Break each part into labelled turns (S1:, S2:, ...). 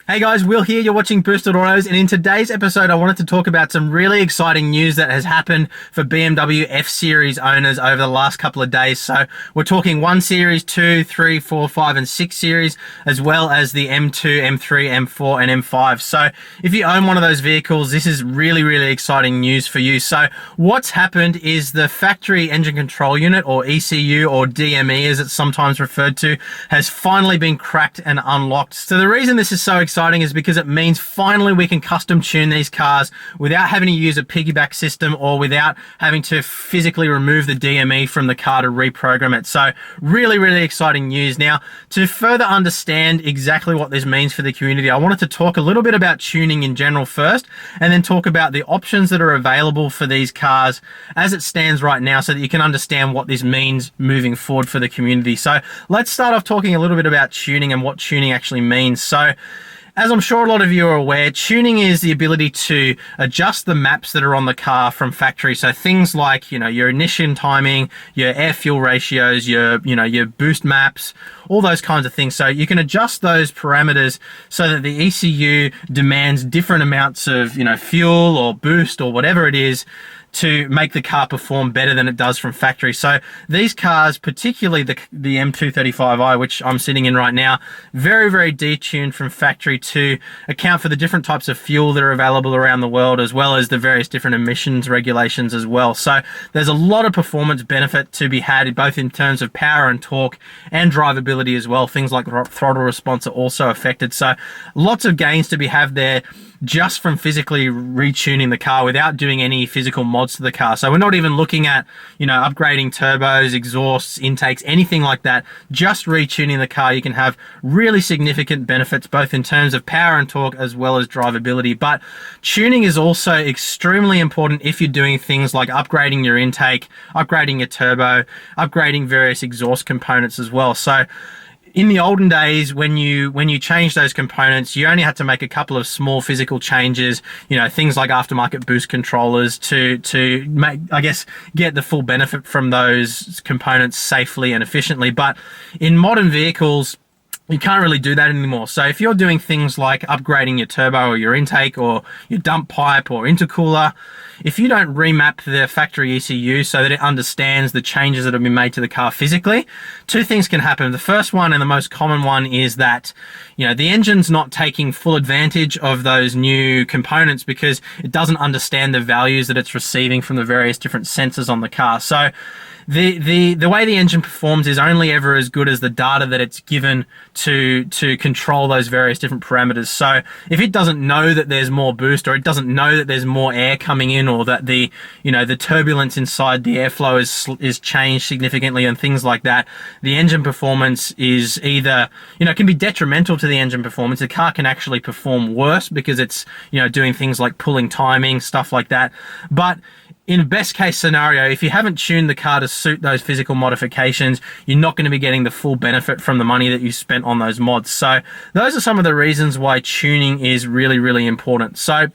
S1: Hey guys, Will here, you're watching Boosted Autos, and in today's episode I wanted to talk about some really exciting news that has happened for BMW F Series owners over the last couple of days. So we're talking 1 Series, 2, 3, 4, 5 and 6 Series, as well as the M2, M3, M4 and M5. So if you own one of those vehicles, this is really exciting news for you. So what's happened is the factory engine control unit, or ECU, or DME as it's sometimes referred to, has finally been cracked and unlocked. So the reason this is so exciting is because it means finally we can custom tune these cars without having to use a piggyback system or without having to physically remove the DME from the car to reprogram it. So really exciting news. Now, to further understand exactly what this means for the community, I wanted to talk a little bit about tuning in general first, and then talk about the options that are available for these cars as it stands right now, so that you can understand what this means moving forward for the community. So let's start off talking a little bit about tuning and what tuning actually means. So as I'm sure a lot of you are aware, tuning is the ability to adjust the maps that are on the car from factory. So things like, your ignition timing, your air fuel ratios, your boost maps, all those kinds of things. So you can adjust those parameters so that the ECU demands different amounts of, fuel or boost or whatever it is, to make the car perform better than it does from factory. So these cars, particularly the M235i, which I'm sitting in right now, very detuned from factory to account for the different types of fuel that are available around the world, as well as the various different emissions regulations as well. So there's a lot of performance benefit to be had, both in terms of power and torque and drivability as well. Things like throttle response are also affected. So lots of gains to be had there just from physically retuning the car without doing any physical mods to the car. So we're not even looking at, upgrading turbos, exhausts, intakes, anything like that. Just retuning the car, you can have really significant benefits, both in terms of power and torque, as well as drivability. But tuning is also extremely important if you're doing things like upgrading your intake, upgrading your turbo, upgrading various exhaust components as well. So in the olden days, when you change those components, you only had to make a couple of small physical changes, things like aftermarket boost controllers to make, get the full benefit from those components safely and efficiently. But in modern vehicles, you can't really do that anymore. So if you're doing things like upgrading your turbo or your intake or your dump pipe or intercooler, if you don't remap the factory ECU so that it understands the changes that have been made to the car physically, two things can happen. The first one, and the most common one, is that the engine's not taking full advantage of those new components because it doesn't understand the values that it's receiving from the various different sensors on the car. So the way the engine performs is only ever as good as the data that it's given to control those various different parameters. So if it doesn't know that there's more boost, or it doesn't know that there's more air coming in, or that the turbulence inside the airflow is changed significantly and things like that, the engine performance is either, can be detrimental to the engine performance. The car can actually perform worse because it's, doing things like pulling timing, stuff like that. But in best case scenario, if you haven't tuned the car to suit those physical modifications, you're not going to be getting the full benefit from the money that you spent on those mods. So those are some of the reasons why tuning is really important. So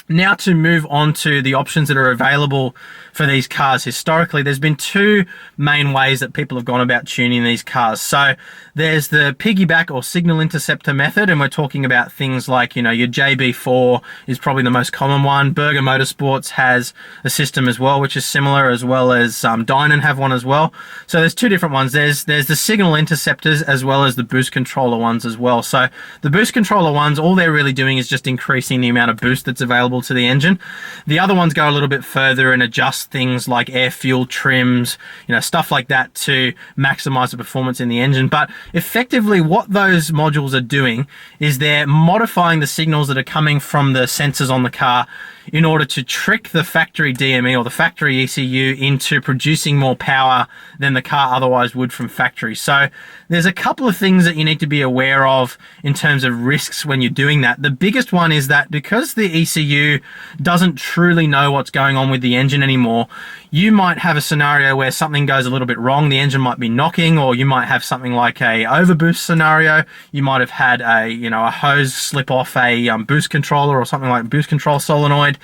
S1: now to move on to the options that are available for these cars. Historically, there's been two main ways that people have gone about tuning these cars. So there's the piggyback or signal interceptor method, and we're talking about things like, your JB4 is probably the most common one. Berger Motorsports has a system as well, which is similar, as well as Dyno have one as well. So there's two different ones. There's the signal interceptors as well as the boost controller ones as well. So the boost controller ones, all they're really doing is just increasing the amount of boost that's available to the engine. The other ones go a little bit further and adjust things like air fuel trims, stuff like that to maximize the performance in the engine. But effectively what those modules are doing is they're modifying the signals that are coming from the sensors on the car in order to trick the factory DME or the factory ECU into producing more power than the car otherwise would from factory. So there's a couple of things that you need to be aware of in terms of risks when you're doing that. The biggest one is that because the ECU doesn't truly know what's going on with the engine anymore, you might have a scenario where something goes a little bit wrong. The engine might be knocking, or you might have something like a overboost scenario. You might have had a hose slip off a boost controller or something like boost control solenoid.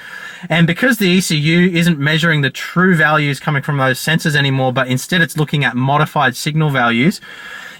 S1: And because the ECU isn't measuring the true values coming from those sensors anymore, but instead it's looking at modified signal values,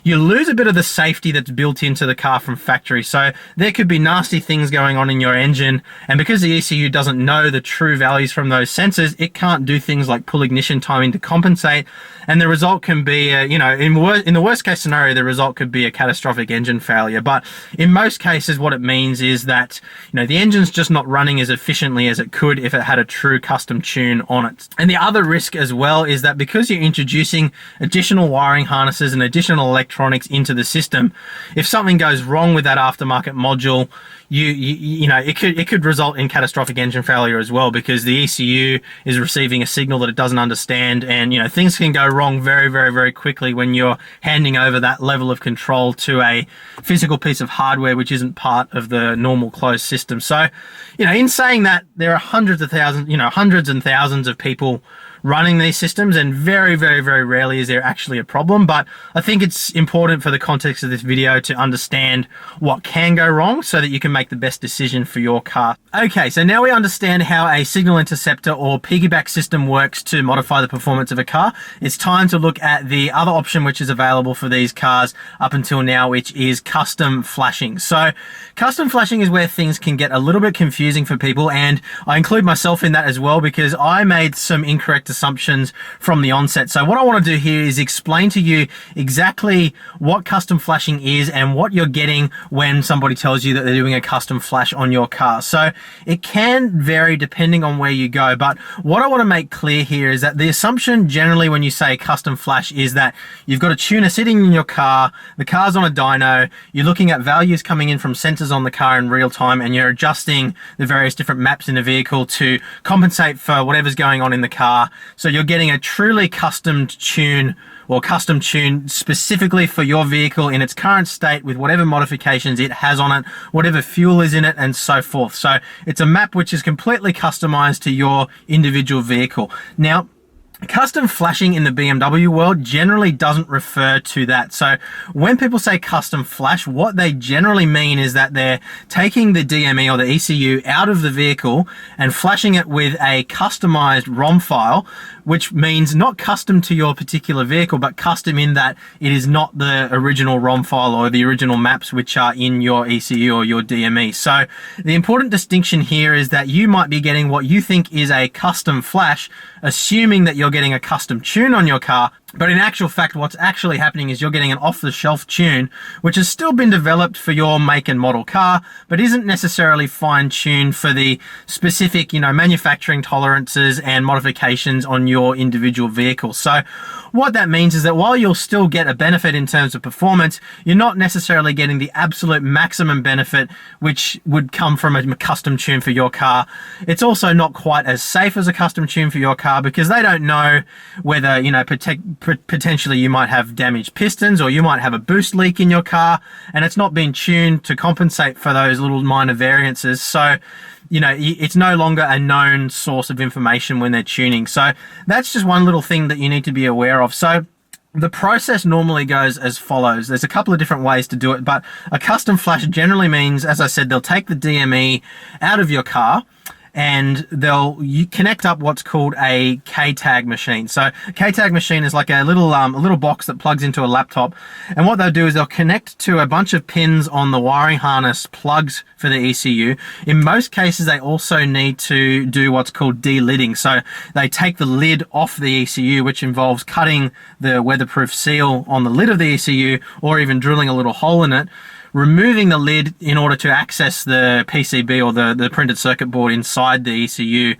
S1: you lose a bit of the safety that's built into the car from factory. So there could be nasty things going on in your engine, and because the ECU doesn't know the true values from those sensors, it can't do things like pull ignition timing to compensate, and the result can be in the worst case scenario, the result could be a catastrophic engine failure. But in most cases, what it means is that the engine's just not running as efficiently as it could if it had a true custom tune on it. And the other risk as well is that because you're introducing additional wiring harnesses and additional electronics into the system, if something goes wrong with that aftermarket module, it could result in catastrophic engine failure as well, because the ECU is receiving a signal that it doesn't understand, and things can go wrong very, very, very quickly when you're handing over that level of control to a physical piece of hardware which isn't part of the normal closed system. So, in saying that, there are hundreds and thousands of people running these systems, and very, very, very rarely is there actually a problem. But I think it's important for the context of this video to understand what can go wrong so that you can make the best decision for your car. Okay, so now we understand how a signal interceptor or piggyback system works to modify the performance of a car. It's time to look at the other option which is available for these cars up until now, which is custom flashing. So custom flashing is where things can get a little bit confusing for people, and I include myself in that as well, because I made some incorrect assumptions from the onset. So what I want to do here is explain to you exactly what custom flashing is and what you're getting when somebody tells you that they're doing a custom flash on your car. So it can vary depending on where you go, but what I want to make clear here is that the assumption generally when you say custom flash is that you've got a tuner sitting in your car, the car's on a dyno, you're looking at values coming in from sensors on the car in real time, and you're adjusting the various different maps in the vehicle to compensate for whatever's going on in the car. So you're getting a truly custom tune or custom tune specifically for your vehicle in its current state with whatever modifications it has on it, whatever fuel is in it, and so forth. So it's a map which is completely customized to your individual vehicle. Now, custom flashing in the BMW world generally doesn't refer to that. So when people say custom flash, what they generally mean is that they're taking the DME or the ECU out of the vehicle and flashing it with a customized ROM file, which means not custom to your particular vehicle, but custom in that it is not the original ROM file or the original maps which are in your ECU or your DME. So the important distinction here is that you might be getting what you think is a custom flash, assuming that you're getting a custom tune on your car, but in actual fact, what's actually happening is you're getting an off-the-shelf tune, which has still been developed for your make and model car, but isn't necessarily fine-tuned for the specific, manufacturing tolerances and modifications on your individual vehicle. So what that means is that while you'll still get a benefit in terms of performance, you're not necessarily getting the absolute maximum benefit which would come from a custom tune for your car. It's also not quite as safe as a custom tune for your car, because they don't know whether, potentially you might have damaged pistons or you might have a boost leak in your car, and it's not been tuned to compensate for those little minor variances. So it's no longer a known source of information when they're tuning. So that's just one little thing that you need to be aware of. So the process normally goes as follows. There's a couple of different ways to do it, but a custom flash generally means, as I said, they'll take the DME out of your car and you connect up what's called a K-tag machine. So a K-tag machine is like a little box that plugs into a laptop, and what they'll do is they'll connect to a bunch of pins on the wiring harness plugs for the ECU. In most cases, they also need to do what's called delidding. So they take the lid off the ECU, which involves cutting the weatherproof seal on the lid of the ECU, or even drilling a little hole in it, removing the lid in order to access the PCB or the printed circuit board inside the ECU.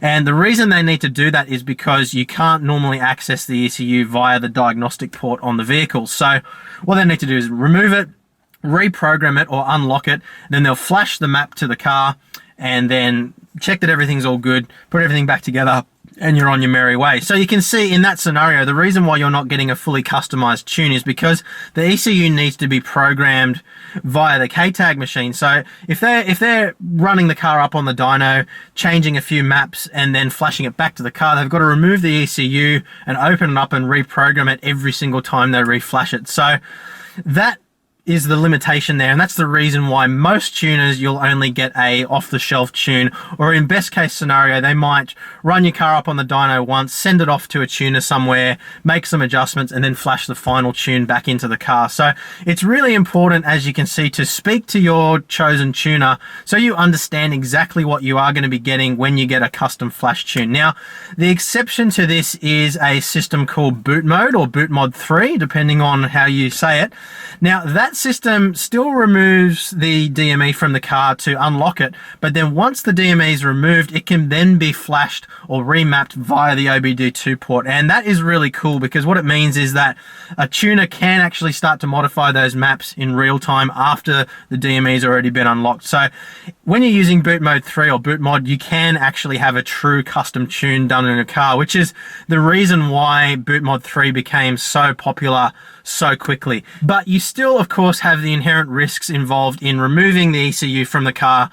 S1: And the reason they need to do that is because you can't normally access the ECU via the diagnostic port on the vehicle. So what they need to do is remove it, reprogram it or unlock it, then they'll flash the map to the car and then check that everything's all good, put everything back together, and you're on your merry way. So you can see in that scenario, the reason why you're not getting a fully customized tune is because the ECU needs to be programmed via the K-tag machine. So if they're running the car up on the dyno, changing a few maps and then flashing it back to the car, they've got to remove the ECU and open it up and reprogram it every single time they reflash it. So that is the limitation there, and that's the reason why most tuners, you'll only get a off-the-shelf tune, or in best case scenario, they might run your car up on the dyno once, send it off to a tuner somewhere, make some adjustments, and then flash the final tune back into the car. So it's really important, as you can see, to speak to your chosen tuner so you understand exactly what you are going to be getting when you get a custom flash tune. Now, the exception to this is a system called boot mode, or boot mod 3, depending on how you say it. Now, that system still removes the DME from the car to unlock it, but then once the DME is removed, it can then be flashed or remapped via the OBD2 port. And that is really cool, because what it means is that a tuner can actually start to modify those maps in real time after the DME has already been unlocked. So when you're using boot mode 3 or boot mod, you can actually have a true custom tune done in a car, which is the reason why boot mod 3 became so popular so quickly. But you still, of course, have the inherent risks involved in removing the ECU from the car.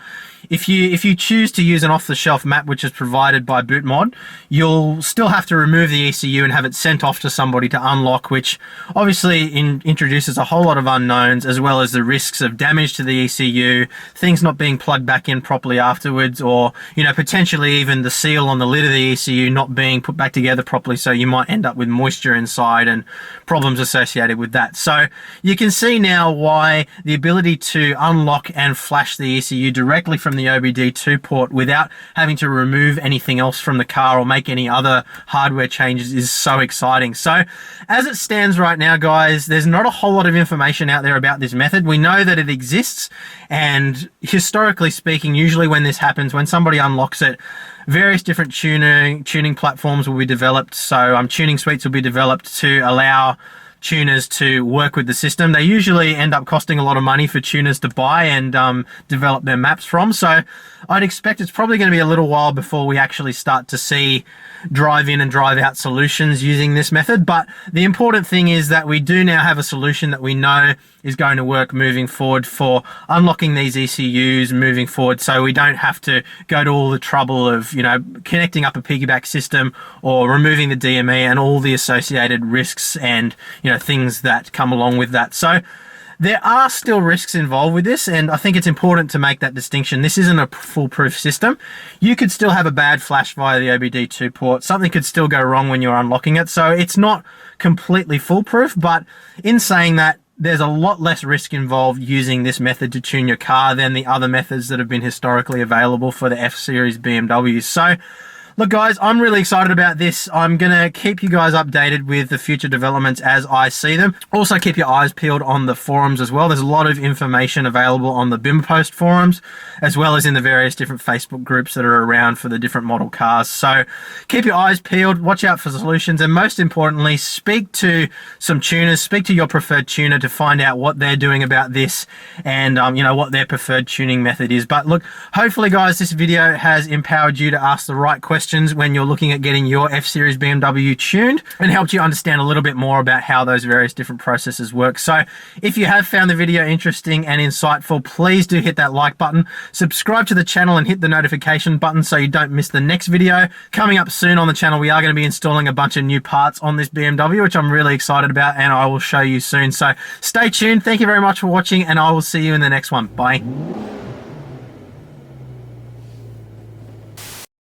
S1: If you choose to use an off-the-shelf map which is provided by boot mod, you'll still have to remove the ECU and have it sent off to somebody to unlock, which obviously introduces a whole lot of unknowns, as well as the risks of damage to the ECU, things not being plugged back in properly afterwards, or potentially even the seal on the lid of the ECU not being put back together properly, so you might end up with moisture inside and problems associated with that. So you can see now why the ability to unlock and flash the ECU directly from the OBD2 port without having to remove anything else from the car or make any other hardware changes is so exciting. So as it stands right now, guys, there's not a whole lot of information out there about this method. We know that it exists, and historically speaking, usually when this happens, when somebody unlocks it, various different tuning platforms will be developed. So tuning suites will be developed to allow tuners to work with the system. They usually end up costing a lot of money for tuners to buy and develop their maps from. So I'd expect it's probably going to be a little while before we actually start to see drive in and drive out solutions using this method. But the important thing is that we do now have a solution that we know is going to work moving forward for unlocking these ECUs moving forward, so we don't have to go to all the trouble of connecting up a piggyback system or removing the DME and all the associated risks and things that come along with that. So there are still risks involved with this, and I think it's important to make that distinction. This isn't a foolproof system. You could still have a bad flash via the OBD2 port. Something could still go wrong when you're unlocking it. So it's not completely foolproof, but in saying that, there's a lot less risk involved using this method to tune your car than the other methods that have been historically available for the F Series BMWs. So look, guys, I'm really excited about this. I'm going to keep you guys updated with the future developments as I see them. Also, keep your eyes peeled on the forums as well. There's a lot of information available on the BIM Post forums, as well as in the various different Facebook groups that are around for the different model cars. So keep your eyes peeled, watch out for solutions, and most importantly, speak to some tuners, speak to your preferred tuner to find out what they're doing about this and, what their preferred tuning method is. But look, hopefully, guys, this video has empowered you to ask the right questions when you're looking at getting your F Series BMW tuned, and helped you understand a little bit more about how those various different processes work. So if you have found the video interesting and insightful, please do hit that like button, subscribe to the channel, and hit the notification button so you don't miss the next video. Coming up soon on the channel, we are going to be installing a bunch of new parts on this BMW, which I'm really excited about, and I will show you soon. So stay tuned. Thank you very much for watching, and I will see you in the next one. Bye.